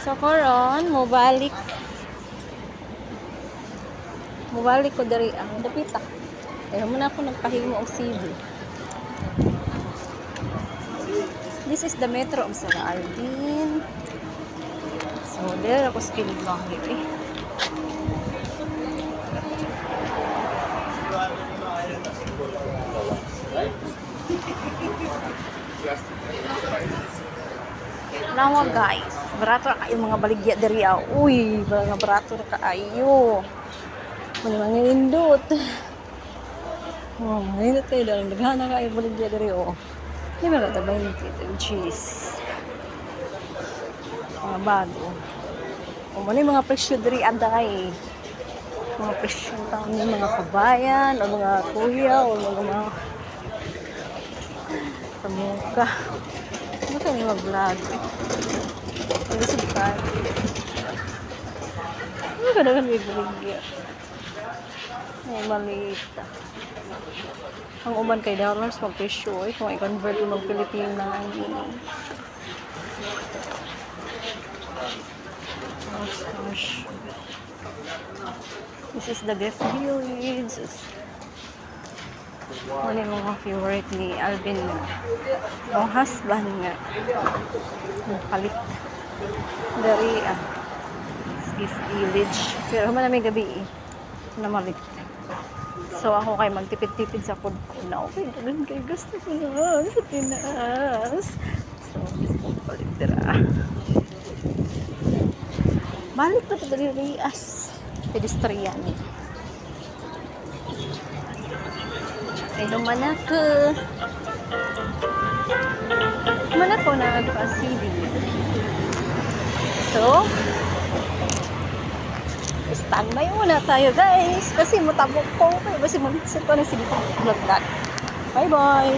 So karon mobalik ko diri ang dapita. Kaya muna ako nagpahimo og CV. This is the metro of Sara Aldin. So there ako sa kilid lang dito. Nawa guys, barato na kayo mga baligya diri. Uy, mga barato na kaayo. Mga nindot. Oh, nindot kayo dalang daghana kayo baligya diri oh. Di ba na tabay nito yung cheese. Mga bago. O muna yung mga presyo diri aday. Mga presyo taon ng mga kabayan o mga kuya o mga kamuka. Ano ka nga mag-vlog? Nalusog ka. Ano ka naman may baligya? Ay, malita. Ang uban kay dollars mag-presyo eh. Kung i-convert mo mag-Pilipina. Gosh. This is the gift village. Ano yung mga favorite ni Alvin nga. Ang husband nga. Palit. Dari gift village. Pero malamig gabi eh. Namalit. So ako kay magtipid-tipid sa food ko na okay, ganun kay gusto ko na sa Pinas. So, gusto ko palit dira. Balik pa ito dali Rias. Pedestrian. Ay, lumanako. Lumanako na nagpa-CD. So, standby muna tayo guys kasi matabok ko kasi mag-set ko na sige vlog. Bye bye.